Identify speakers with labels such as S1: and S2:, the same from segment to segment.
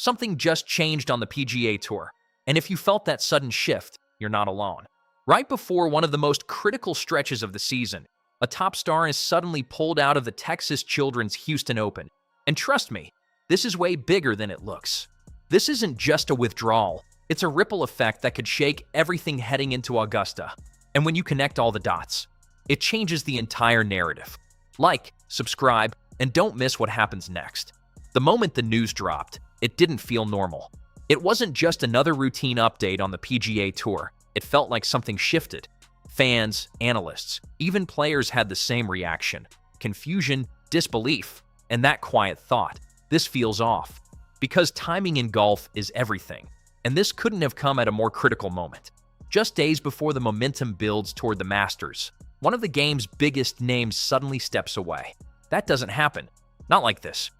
S1: Something just changed on the PGA Tour, and if you felt that sudden shift, you're not alone. Right before one of the most critical stretches of the season, a top star is suddenly pulled out of the Texas Children's Houston Open. And trust me, this is way bigger than it looks. This isn't just a withdrawal, it's a ripple effect that could shake everything heading into Augusta. And when you connect all the dots, it changes the entire narrative. Like, subscribe, and don't miss what happens next. The moment the news dropped, it didn't feel normal. It wasn't just another routine update on the PGA Tour. It felt like something shifted. Fans, analysts, even players had the same reaction. Confusion, disbelief, and that quiet thought. This feels off. Because timing in golf is everything. And this couldn't have come at a more critical moment. Just days before the momentum builds toward the Masters, one of the game's biggest names suddenly steps away. That doesn't happen. Not like this.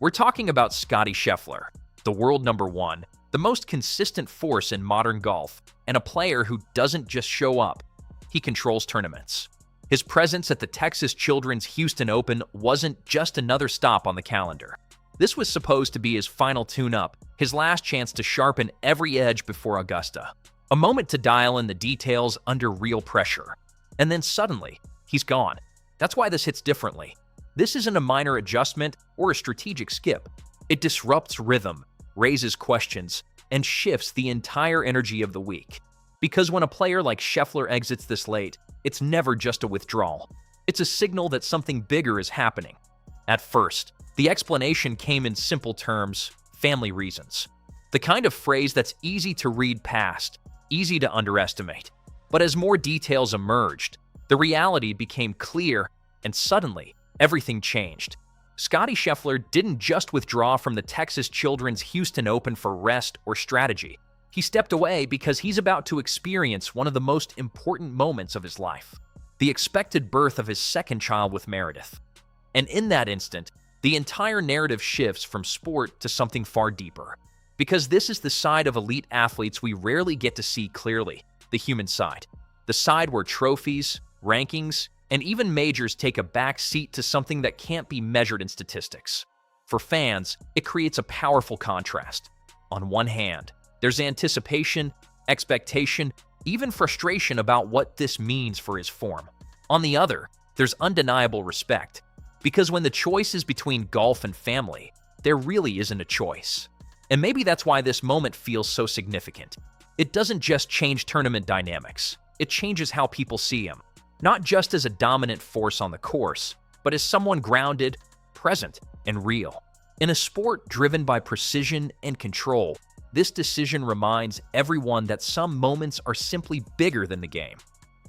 S1: We're talking about Scottie Scheffler, the world number one, the most consistent force in modern golf, and a player who doesn't just show up. He controls tournaments. His presence at the Texas Children's Houston Open wasn't just another stop on the calendar. This was supposed to be his final tune-up, his last chance to sharpen every edge before Augusta. A moment to dial in the details under real pressure. And then suddenly, he's gone. That's why this hits differently. This isn't a minor adjustment or a strategic skip. It disrupts rhythm, raises questions, and shifts the entire energy of the week. Because when a player like Scheffler exits this late, it's never just a withdrawal. It's a signal that something bigger is happening. At first, the explanation came in simple terms: family reasons. The kind of phrase that's easy to read past, easy to underestimate. But as more details emerged, the reality became clear, and suddenly, everything changed. Scottie Scheffler didn't just withdraw from the Texas Children's Houston Open for rest or strategy. He stepped away because he's about to experience one of the most important moments of his life: the expected birth of his second child with Meredith. And in that instant, the entire narrative shifts from sport to something far deeper. Because this is the side of elite athletes we rarely get to see clearly, the human side. The side where trophies, rankings, and even majors take a back seat to something that can't be measured in statistics. For fans, it creates a powerful contrast. On one hand, there's anticipation, expectation, even frustration about what this means for his form. On the other, there's undeniable respect. Because when the choice is between golf and family, there really isn't a choice. And maybe that's why this moment feels so significant. It doesn't just change tournament dynamics. It changes how people see him. Not just as a dominant force on the course, but as someone grounded, present, and real. In a sport driven by precision and control, this decision reminds everyone that some moments are simply bigger than the game.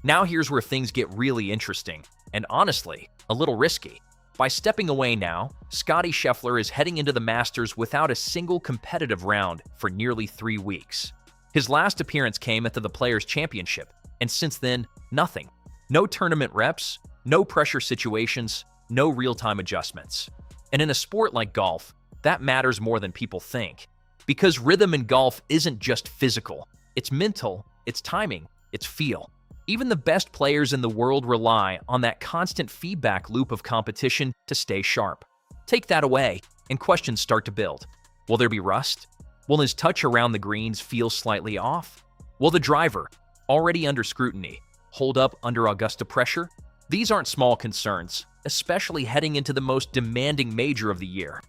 S1: Now here's where things get really interesting, and honestly, a little risky. By stepping away now, Scottie Scheffler is heading into the Masters without a single competitive round for nearly 3 weeks. His last appearance came at the Players' Championship, and since then, nothing. No tournament reps, no pressure situations, no real-time adjustments. And in a sport like golf, that matters more than people think. Because rhythm in golf isn't just physical. It's mental, it's timing, it's feel. Even the best players in the world rely on that constant feedback loop of competition to stay sharp. Take that away, and questions start to build. Will there be rust? Will his touch around the greens feel slightly off? Will the driver, already under scrutiny, hold up under Augusta pressure? These aren't small concerns, especially heading into the most demanding major of the year.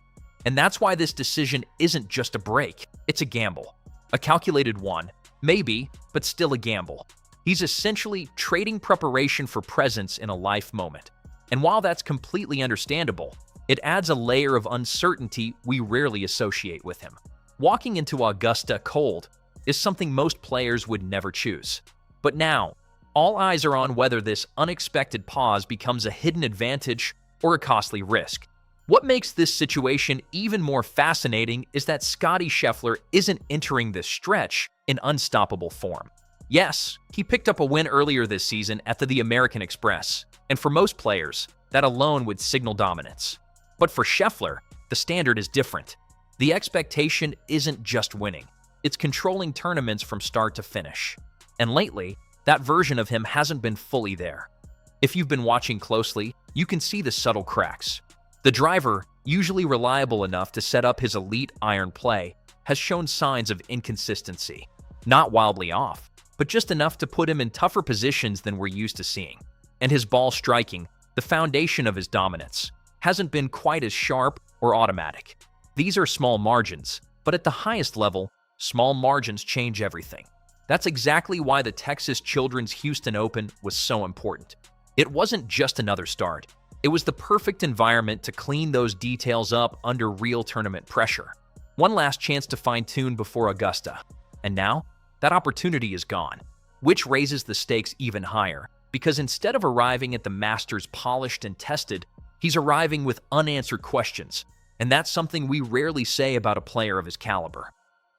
S1: And that's why this decision isn't just a break, it's a gamble. A calculated one, maybe, but still a gamble. He's essentially trading preparation for presence in a life moment. And while that's completely understandable, it adds a layer of uncertainty we rarely associate with him. Walking into Augusta cold is something most players would never choose. But now, all eyes are on whether this unexpected pause becomes a hidden advantage or a costly risk. What makes this situation even more fascinating is that Scottie Scheffler isn't entering this stretch in unstoppable form. Yes, he picked up a win earlier this season at the American Express, and for most players, that alone would signal dominance. But for Scheffler, the standard is different. The expectation isn't just winning, it's controlling tournaments from start to finish. And lately, that version of him hasn't been fully there. If you've been watching closely, you can see the subtle cracks. The driver, usually reliable enough to set up his elite iron play, has shown signs of inconsistency. Not wildly off, but just enough to put him in tougher positions than we're used to seeing. And his ball striking, the foundation of his dominance, hasn't been quite as sharp or automatic. These are small margins, but at the highest level, small margins change everything. That's exactly why the Texas Children's Houston Open was so important. It wasn't just another start. It was the perfect environment to clean those details up under real tournament pressure. One last chance to fine-tune before Augusta. And now, that opportunity is gone, which raises the stakes even higher, because instead of arriving at the Masters polished and tested, he's arriving with unanswered questions, and that's something we rarely say about a player of his caliber.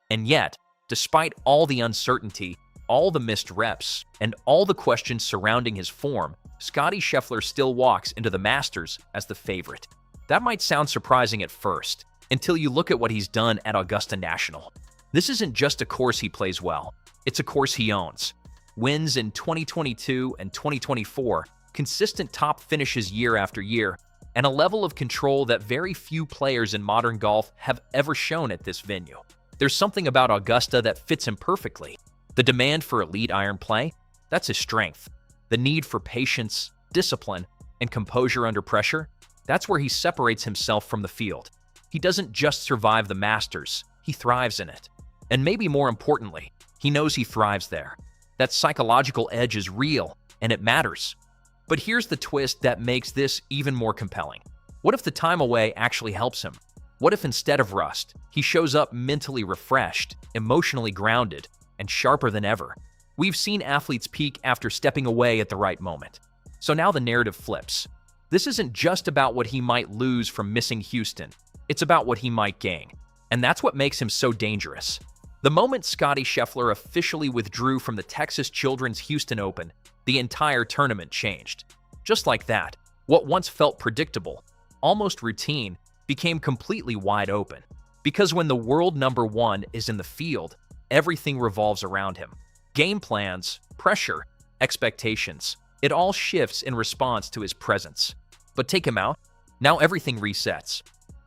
S1: And yet, despite all the uncertainty, all the missed reps, and all the questions surrounding his form, Scottie Scheffler still walks into the Masters as the favorite. That might sound surprising at first, until you look at what he's done at Augusta National. This isn't just a course he plays well, it's a course he owns. Wins in 2022 and 2024, consistent top finishes year after year, and a level of control that very few players in modern golf have ever shown at this venue. There's something about Augusta that fits him perfectly. The demand for elite iron play, that's his strength. The need for patience, discipline, and composure under pressure, that's where he separates himself from the field. He doesn't just survive the Masters, he thrives in it. And maybe more importantly, he knows he thrives there. That psychological edge is real, and it matters. But here's the twist that makes this even more compelling. What if the time away actually helps him? What if instead of rust, he shows up mentally refreshed, emotionally grounded, and sharper than ever? We've seen athletes peak after stepping away at the right moment. So now the narrative flips. This isn't just about what he might lose from missing Houston. It's about what he might gain. And that's what makes him so dangerous. The moment Scottie Scheffler officially withdrew from the Texas Children's Houston Open, the entire tournament changed. Just like that, what once felt predictable, almost routine, became completely wide open. Because when the world number one is in the field, everything revolves around him. Game plans, pressure, expectations, it all shifts in response to his presence. But take him out, now everything resets.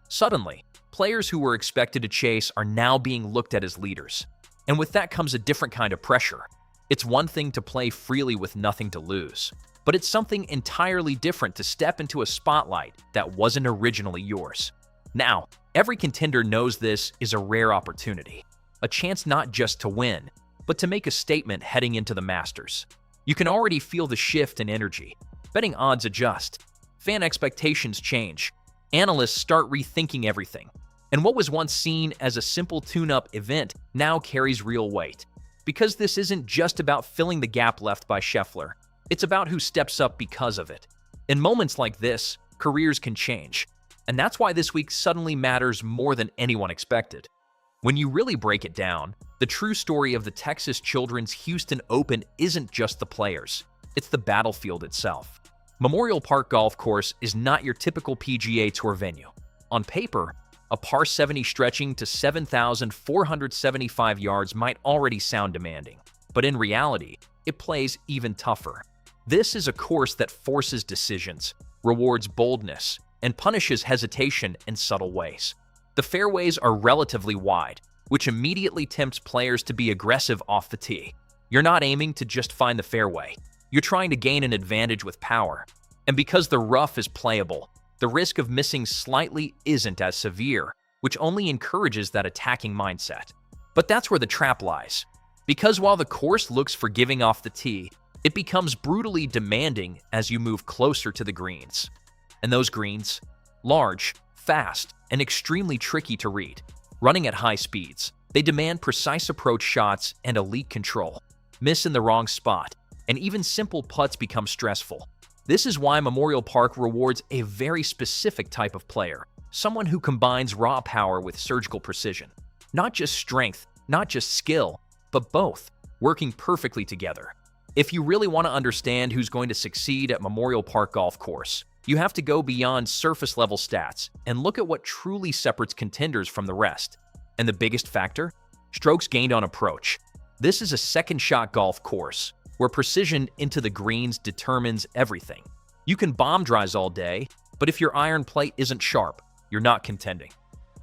S1: Suddenly, players who were expected to chase are now being looked at as leaders. And with that comes a different kind of pressure. It's one thing to play freely with nothing to lose, but it's something entirely different to step into a spotlight that wasn't originally yours. Now, every contender knows this is a rare opportunity, a chance not just to win, but to make a statement heading into the Masters. You can already feel the shift in energy. Betting odds adjust. Fan expectations change. Analysts start rethinking everything. And what was once seen as a simple tune-up event now carries real weight. Because this isn't just about filling the gap left by Scheffler. It's about who steps up because of it. In moments like this, careers can change. And that's why this week suddenly matters more than anyone expected. When you really break it down, the true story of the Texas Children's Houston Open isn't just the players. It's the battlefield itself. Memorial Park Golf Course is not your typical PGA Tour venue. On paper, a par 70 stretching to 7,475 yards might already sound demanding, but in reality, it plays even tougher. This is a course that forces decisions, rewards boldness, and punishes hesitation in subtle ways. The fairways are relatively wide, which immediately tempts players to be aggressive off the tee. You're not aiming to just find the fairway. You're trying to gain an advantage with power. And because the rough is playable, the risk of missing slightly isn't as severe, which only encourages that attacking mindset. But that's where the trap lies. Because while the course looks forgiving off the tee, it becomes brutally demanding as you move closer to the greens. And those greens? Large, fast, and extremely tricky to read. Running at high speeds, they demand precise approach shots and elite control. Miss in the wrong spot, and even simple putts become stressful. This is why Memorial Park rewards a very specific type of player, someone who combines raw power with surgical precision. Not just strength, not just skill, but both, working perfectly together. If you really want to understand who's going to succeed at Memorial Park Golf Course, you have to go beyond surface-level stats and look at what truly separates contenders from the rest. And the biggest factor? Strokes gained on approach. This is a second-shot golf course, where precision into the greens determines everything. You can bomb drives all day, but if your iron play isn't sharp, you're not contending.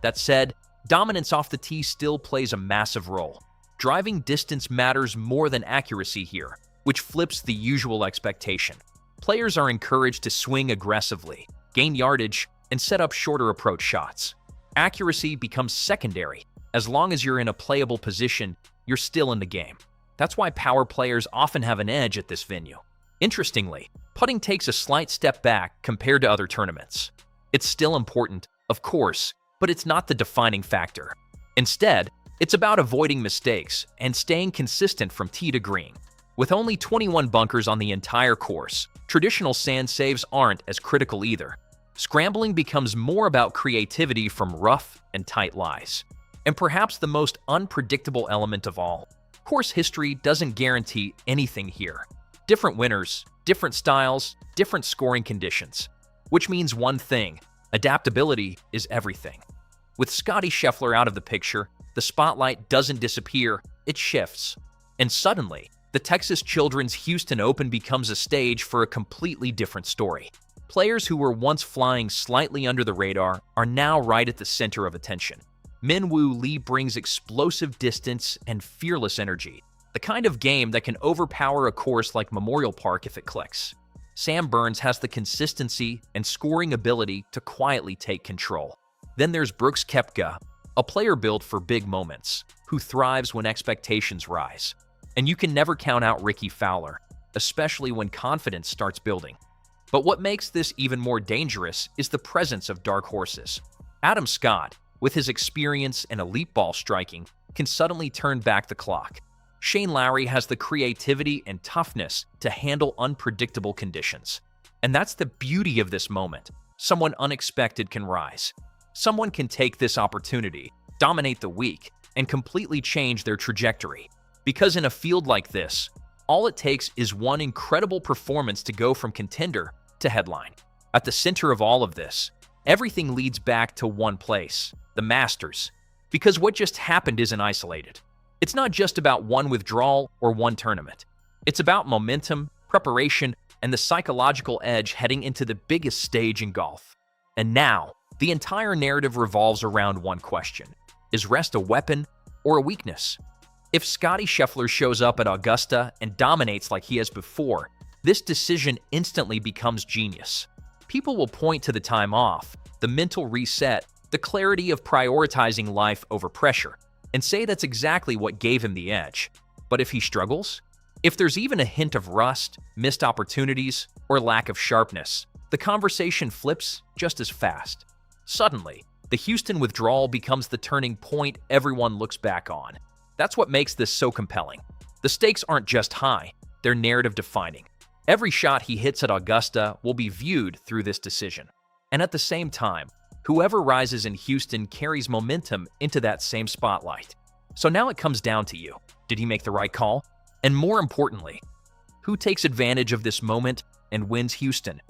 S1: That said, Dominance off the tee still plays a massive role. Driving distance matters more than accuracy here, which flips the usual expectation. Players are encouraged to swing aggressively, gain yardage, and set up shorter approach shots. Accuracy becomes secondary. As long as you're in a playable position, you're still in the game. That's why power players often have an edge at this venue. Interestingly, putting takes a slight step back compared to other tournaments. It's still important, of course, but it's not the defining factor. Instead, it's about avoiding mistakes and staying consistent from tee to green. With only 21 bunkers on the entire course, traditional sand saves aren't as critical either. Scrambling becomes more about creativity from rough and tight lies. And perhaps the most unpredictable element of all, course history doesn't guarantee anything here. Different winners, different styles, different scoring conditions. Which means one thing: adaptability is everything. With Scottie Scheffler out of the picture, the spotlight doesn't disappear, it shifts. And suddenly, the Texas Children's Houston Open becomes a stage for a completely different story. Players who were once flying slightly under the radar are now right at the center of attention. Minwoo Lee brings explosive distance and fearless energy, the kind of game that can overpower a course like Memorial Park if it clicks. Sam Burns has the consistency and scoring ability to quietly take control. Then there's Brooks Koepka, a player built for big moments, who thrives when expectations rise. And you can never count out Ricky Fowler, especially when confidence starts building. But what makes this even more dangerous is the presence of dark horses. Adam Scott, with his experience and elite ball striking, can suddenly turn back the clock. Shane Lowry has the creativity and toughness to handle unpredictable conditions. And that's the beauty of this moment. Someone unexpected can rise. Someone can take this opportunity, dominate the week, and completely change their trajectory. Because in a field like this, all it takes is one incredible performance to go from contender to headline. At the center of all of this, everything leads back to one place: the Masters. Because what just happened isn't isolated. It's not just about one withdrawal or one tournament. It's about momentum, preparation, and the psychological edge heading into the biggest stage in golf. And now, the entire narrative revolves around one question: is rest a weapon or a weakness? If Scottie Scheffler shows up at Augusta and dominates like he has before, this decision instantly becomes genius. People will point to the time off, the mental reset, the clarity of prioritizing life over pressure, and say that's exactly what gave him the edge. But if he struggles? If there's even a hint of rust, missed opportunities, or lack of sharpness, the conversation flips just as fast. Suddenly, the Houston withdrawal becomes the turning point everyone looks back on. That's what makes this so compelling. The stakes aren't just high, they're narrative-defining. Every shot he hits at Augusta will be viewed through this decision. And at the same time, whoever rises in Houston carries momentum into that same spotlight. So now it comes down to you. Did he make the right call? And more importantly, who takes advantage of this moment and wins Houston?